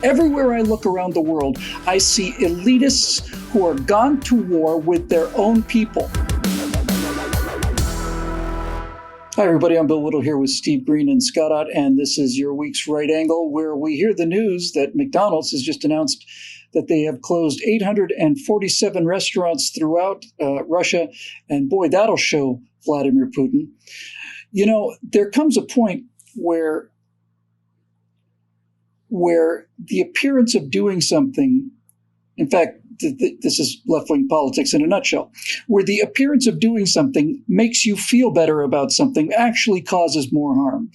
Everywhere I look around the world, I see elitists who are gone to war with their own people. Hi, everybody. I'm Bill Whittle here with Steve Green and Scott Ott, and this is your week's Right Angle, where we hear the news that McDonald's has just announced that they have closed 847 restaurants throughout Russia, and boy, that'll show Vladimir Putin. You know, there comes a point where the appearance of doing something, in fact, this is left-wing politics in a nutshell, where the appearance of doing something makes you feel better about something actually causes more harm.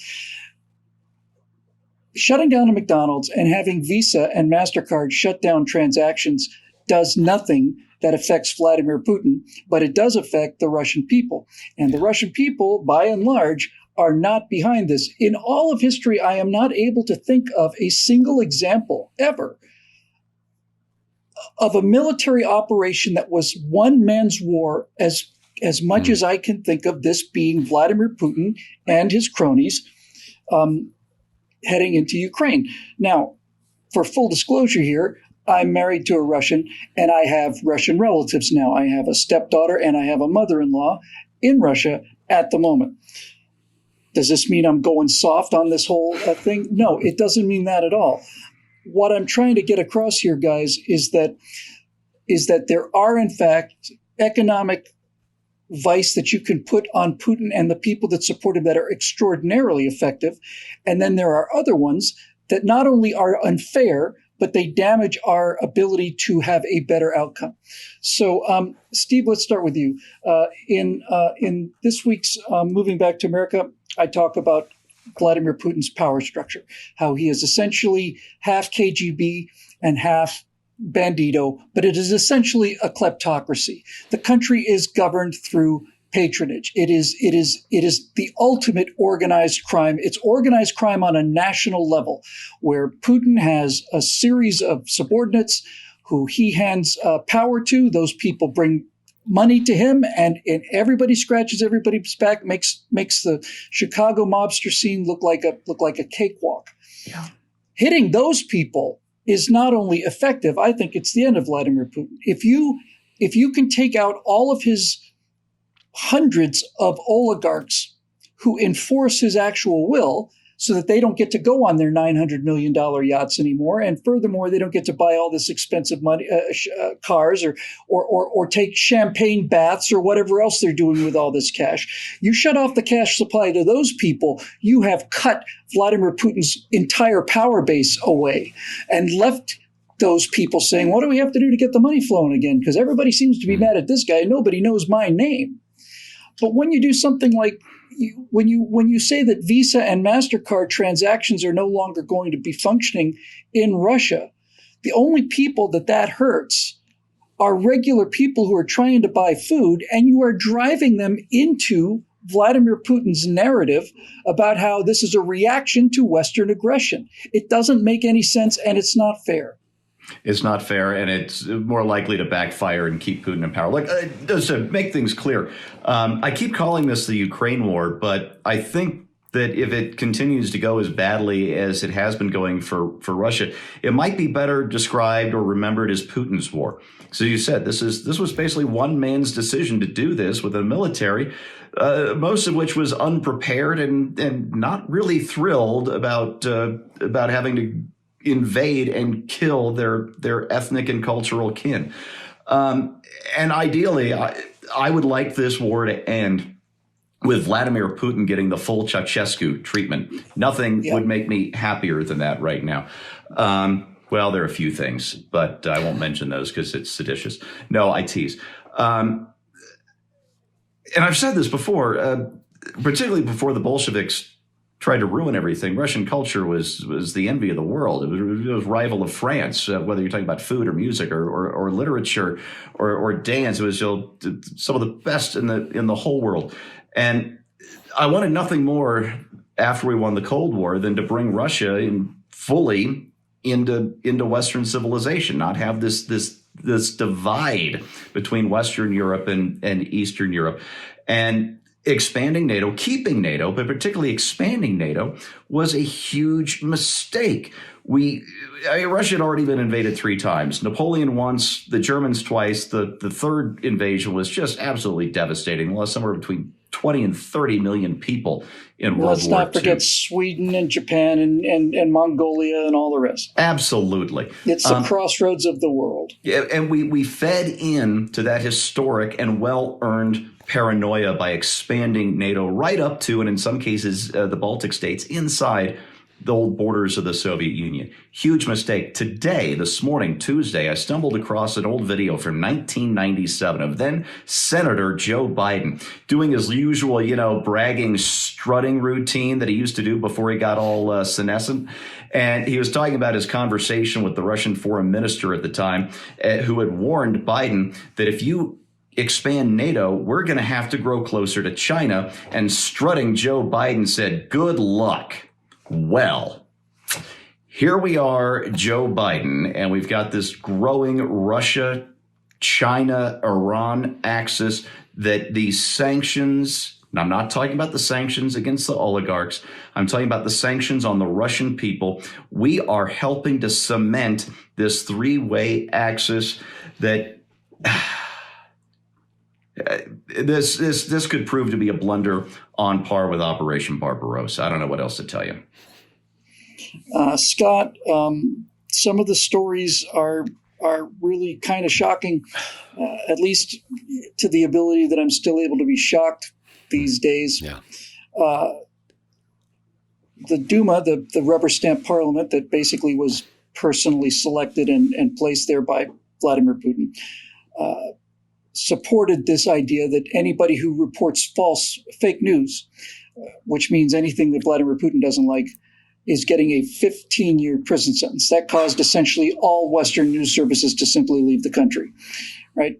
Shutting down a McDonald's and having Visa and Mastercard shut down transactions does nothing that affects Vladimir Putin, but it does affect the Russian people. And the Russian people, by and large, are not behind this. In all of history, I am not able to think of a single example ever of a military operation that was one man's war as much as I can think of this being Vladimir Putin and his cronies heading into Ukraine. Now, for full disclosure here, I'm married to a Russian, and I have Russian relatives now. I have a stepdaughter and I have a mother-in-law in Russia at the moment. Does this mean I'm going soft on this whole thing? No, it doesn't mean that at all. What I'm trying to get across here, guys, is that there are, in fact, economic vice that you can put on Putin and the people that support him that are extraordinarily effective. And then there are other ones that not only are unfair, but they damage our ability to have a better outcome. So, Steve, let's start with you. In this week's Moving Back to America, I talk about Vladimir Putin's power structure, how he is essentially half KGB and half bandito, but it is essentially a kleptocracy. The country is governed through patronage. It is the ultimate organized crime. It's organized crime on a national level, where Putin has a series of subordinates who he hands power to. Those people bring money to him, and everybody scratches everybody's back, makes the Chicago mobster scene look like a cakewalk. Yeah. Hitting those people is not only effective, I think it's the end of Vladimir Putin. If you can take out all of his hundreds of oligarchs who enforce his actual will so that they don't get to go on their $900 million yachts anymore. And furthermore, they don't get to buy all this expensive money, cars or take champagne baths or whatever else they're doing with all this cash. You shut off the cash supply to those people, you have cut Vladimir Putin's entire power base away and left those people saying, what do we have to do to get the money flowing again? Because everybody seems to be mad at this guy. Nobody knows my name. But when you do something like when you say that Visa and Mastercard transactions are no longer going to be functioning in Russia, the only people that hurts are regular people who are trying to buy food, and you are driving them into Vladimir Putin's narrative about how this is a reaction to Western aggression. It doesn't make any sense, and it's not fair. It's not fair, and it's more likely to backfire and keep Putin in power. Like, just to make things clear, I keep calling this the Ukraine war, but I think that if it continues to go as badly as it has been going for Russia, it might be better described or remembered as Putin's war. So you said this was basically one man's decision to do this with a military, most of which was unprepared and not really thrilled about having to invade and kill their ethnic and cultural kin. And ideally, I would like this war to end with Vladimir Putin getting the full Ceausescu treatment. Nothing would make me happier than that right now. Well, there are a few things, but I won't mention those because it's seditious. No, I tease. And I've said this before, particularly before the Bolsheviks tried to ruin everything. Russian culture was the envy of the world. It was rival of France, whether you're talking about food or music or literature or dance. It was some of the best in the whole world. And I wanted nothing more after we won the Cold War than to bring Russia fully into Western civilization, not have this divide between Western Europe and Eastern Europe. And expanding NATO, keeping NATO, but particularly expanding NATO, was a huge mistake. Russia had already been invaded 3 times. Napoleon once, the Germans twice. The third invasion was just absolutely devastating. Lost somewhere between 20 and 30 million people in World War II. Let's not forget Sweden and Japan and Mongolia and all the rest. Absolutely. It's the crossroads of the world. Yeah, and we fed into that historic and well-earned paranoia by expanding NATO right up to, and in some cases, the Baltic states inside the old borders of the Soviet Union. Huge mistake. Today, this morning, Tuesday, I stumbled across an old video from 1997 of then Senator Joe Biden doing his usual, bragging, strutting routine that he used to do before he got all senescent. And he was talking about his conversation with the Russian foreign minister at the time, who had warned Biden that if you expand NATO, we're going to have to grow closer to China. And strutting Joe Biden said, "Good luck." Well, here we are, Joe Biden, and we've got this growing Russia, China, Iran axis that these sanctions, and I'm not talking about the sanctions against the oligarchs, I'm talking about the sanctions on the Russian people. We are helping to cement this 3-way axis that this could prove to be a blunder on par with Operation Barbarossa. I don't know what else to tell you. Scott, some of the stories are really kind of shocking, at least to the ability that I'm still able to be shocked these days. Yeah. The Duma, the rubber stamp parliament that basically was personally selected and placed there by Vladimir Putin, supported this idea that anybody who reports fake news, which means anything that Vladimir Putin doesn't like, is getting a 15-year prison sentence. That caused essentially all Western news services to simply leave the country, right?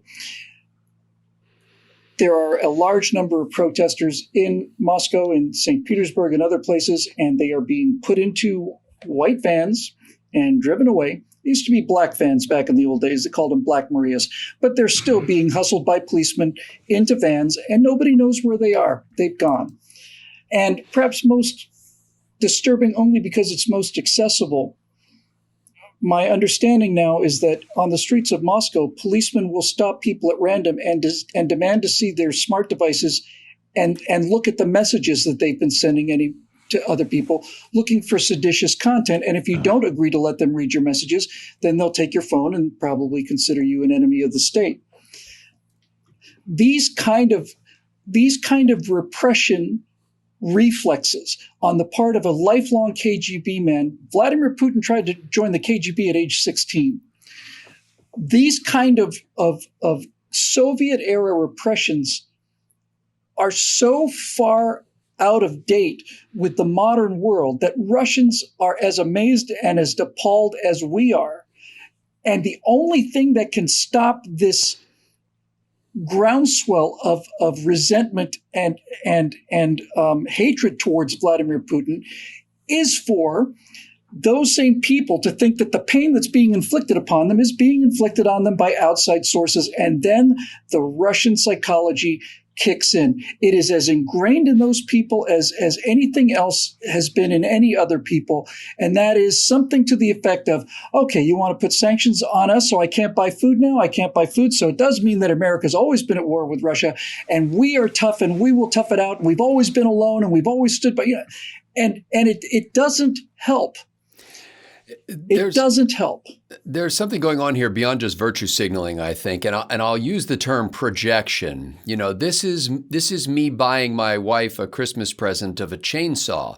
There are a large number of protesters in Moscow and St. Petersburg and other places, and they are being put into white vans and driven away. They used to be black vans back in the old days. They called them Black Marias. But they're still being hustled by policemen into vans, and nobody knows where they are. They've gone. And perhaps most disturbing only because it's most accessible, my understanding now is that on the streets of Moscow, policemen will stop people at random and demand to see their smart devices and look at the messages that they've been sending to other people, looking for seditious content. And if you don't agree to let them read your messages, then they'll take your phone and probably consider you an enemy of the state. These kind of repression reflexes on the part of a lifelong KGB man. Vladimir Putin tried to join the KGB at age 16. These kind of Soviet-era repressions are so far out of date with the modern world that Russians are as amazed and as appalled as we are. And the only thing that can stop this groundswell of resentment and hatred towards Vladimir Putin is for those same people to think that the pain that's being inflicted upon them is being inflicted on them by outside sources. And then the Russian psychology kicks in. It is as ingrained in those people as anything else has been in any other people. And that is something to the effect of, okay, you want to put sanctions on us so I can't buy food now? I can't buy food. So it does mean that America's always been at war with Russia, and we are tough and we will tough it out. And we've always been alone and we've always stood by, and it doesn't help. It doesn't help. There's something going on here beyond just virtue signaling, I think, and I'll use the term projection. This is me buying my wife a Christmas present of a chainsaw.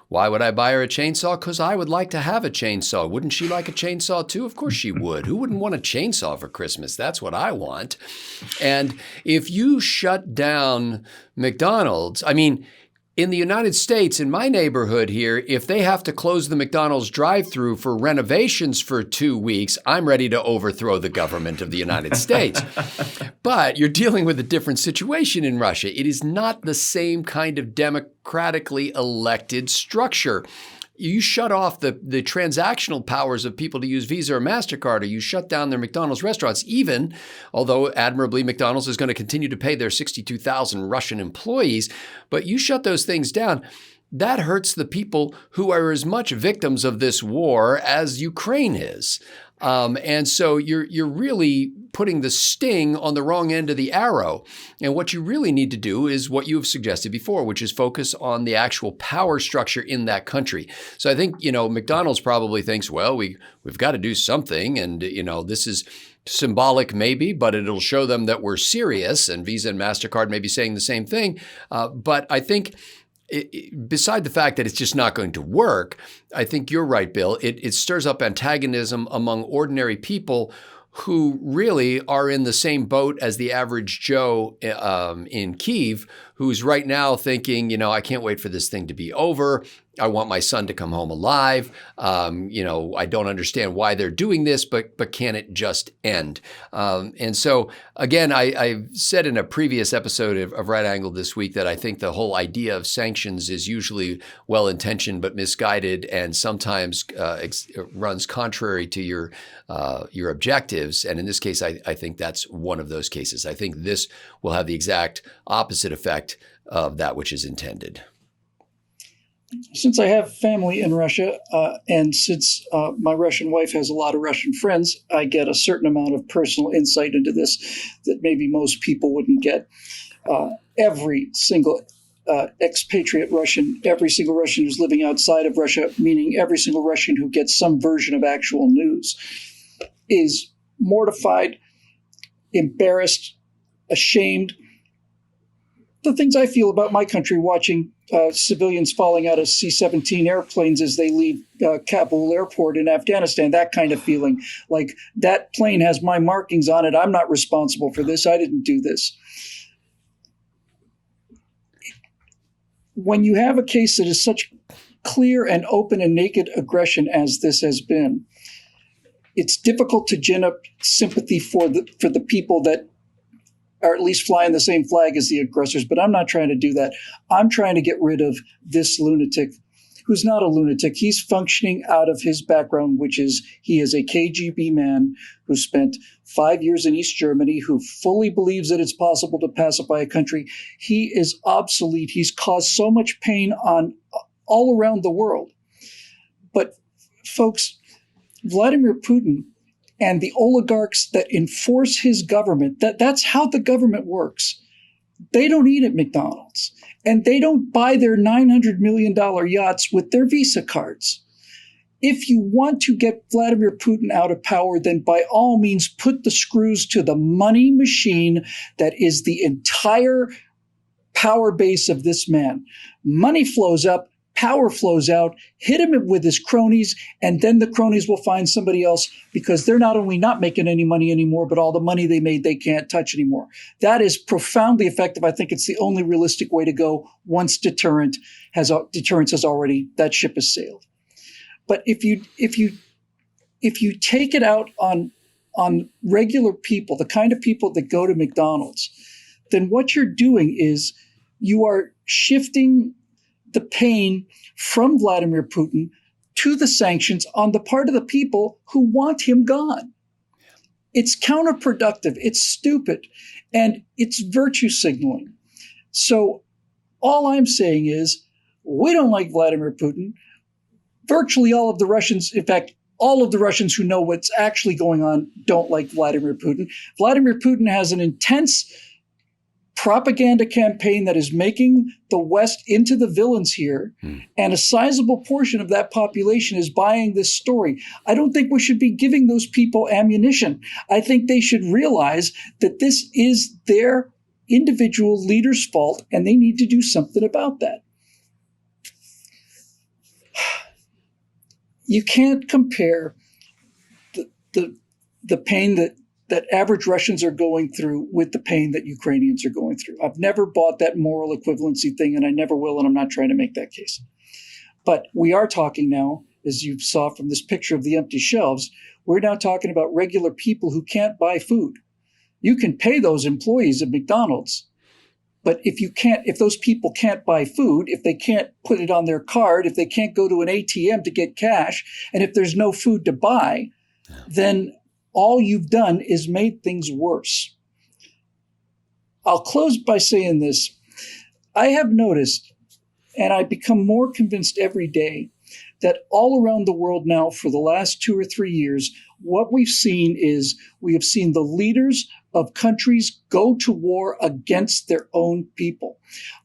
Why would I buy her a chainsaw? Because I would like to have a chainsaw. Wouldn't she like a chainsaw too? Of course she would. Who wouldn't want a chainsaw for Christmas? That's what I want. And if you shut down McDonald's, in the United States, in my neighborhood here, if they have to close the McDonald's drive-thru for renovations for 2 weeks, I'm ready to overthrow the government of the United States. But you're dealing with a different situation in Russia. It is not the same kind of democratically elected structure. You shut off the transactional powers of people to use Visa or Mastercard, or you shut down their McDonald's restaurants, even, although admirably McDonald's is going to continue to pay their 62,000 Russian employees, but you shut those things down. that hurts the people who are as much victims of this war as Ukraine is. And so you're really putting the sting on the wrong end of the arrow. And what you really need to do is what you've suggested before, which is focus on the actual power structure in that country. So I think, McDonald's probably thinks, well, we've got to do something. And, this is symbolic maybe, but it'll show them that we're serious. And Visa and Mastercard may be saying the same thing. But I think beside the fact that it's just not going to work, I think you're right, Bill. It stirs up antagonism among ordinary people who really are in the same boat as the average Joe in Kyiv, who's right now thinking, I can't wait for this thing to be over. I want my son to come home alive. I don't understand why they're doing this, but can it just end? And so, again, I said in a previous episode of Right Angle this week that I think the whole idea of sanctions is usually well-intentioned but misguided, and sometimes runs contrary to your objectives. And in this case, I think that's one of those cases. I think this will have the exact opposite effect of that which is intended. Since I have family in Russia, and since my Russian wife has a lot of Russian friends, I get a certain amount of personal insight into this that maybe most people wouldn't get. Every single expatriate Russian, every single Russian who's living outside of Russia, meaning every single Russian who gets some version of actual news, is mortified, embarrassed, ashamed. The things I feel about my country watching civilians falling out of C-17 airplanes as they leave Kabul airport in Afghanistan, that kind of feeling. Like, that plane has my markings on it. I'm not responsible for this. I didn't do this. When you have a case that is such clear and open and naked aggression as this has been, it's difficult to gin up sympathy for the people that are at least flying the same flag as the aggressors, but I'm not trying to do that. I'm trying to get rid of this lunatic, who's not a lunatic. He's functioning out of his background, which is he is a KGB man who spent 5 years in East Germany, who fully believes that it's possible to pacify a country. He is obsolete. He's caused so much pain on all around the world. But folks, Vladimir Putin and the oligarchs that enforce his government, that's how the government works. They don't eat at McDonald's, and they don't buy their $900 million yachts with their Visa cards. If you want to get Vladimir Putin out of power, then by all means put the screws to the money machine that is the entire power base of this man. Money flows up, power flows out, hit him with his cronies, and then the cronies will find somebody else, because they're not only not making any money anymore, but all the money they made they can't touch anymore. That is profoundly effective. I think it's the only realistic way to go once deterrence has already, that ship has sailed. But if you take it out on regular people, the kind of people that go to McDonald's, then what you're doing is you are shifting the pain from Vladimir Putin to the sanctions on the part of the people who want him gone. It's counterproductive, it's stupid, and it's virtue signaling. So all I'm saying is, we don't like Vladimir Putin. Virtually all of the Russians, in fact, all of the Russians who know what's actually going on don't like Vladimir Putin. Vladimir Putin has an intense propaganda campaign that is making the West into the villains here, and a sizable portion of that population is buying this story. I don't think we should be giving those people ammunition. I think they should realize that this is their individual leader's fault, and they need to do something about that. You can't compare the pain that average Russians are going through with the pain that Ukrainians are going through. I've never bought that moral equivalency thing, and I never will, and I'm not trying to make that case. But we are talking now, as you saw from this picture of the empty shelves, we're now talking about regular people who can't buy food. You can pay those employees at McDonald's, but if those people can't buy food, if they can't put it on their card, if they can't go to an ATM to get cash, and if there's no food to buy, then all you've done is made things worse. I'll close by saying this. I have noticed, And I become more convinced every day that all around the world now for the last 2 or 3 years, what we've seen is we have seen the leaders of countries go to war against their own people.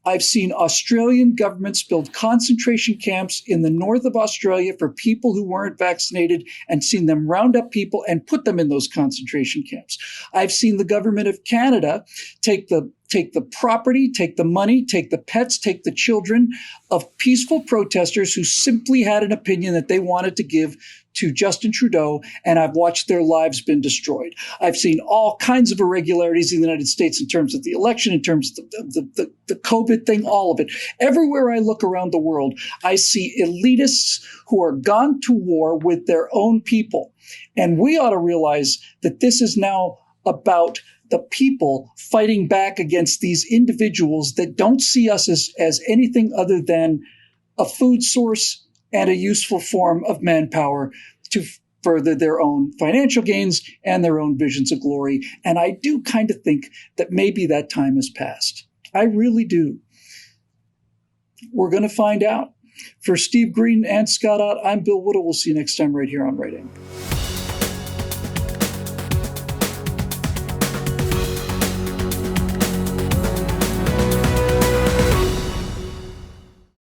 I've seen Australian governments build concentration camps in the north of Australia for people who weren't vaccinated and seen them round up people and put them in those concentration camps. I've seen the government of Canada take the property, take the money, take the pets, take the children of peaceful protesters who simply had an opinion that they wanted to give to Justin Trudeau, and I've watched their lives been destroyed. I've seen all kinds of irregularities in the United States in terms of the election, in terms of the COVID thing, all of it. Everywhere I look around the world, I see elitists who are gone to war with their own people. And we ought to realize that this is now about the people fighting back against these individuals that don't see us as anything other than a food source and a useful form of manpower to further their own financial gains and their own visions of glory. And I do kind of think that maybe that time has passed. I really do. We're going to find out. For Steve Green and Scott Ott, I'm Bill Whittle. We'll see you next time right here on Right Angle.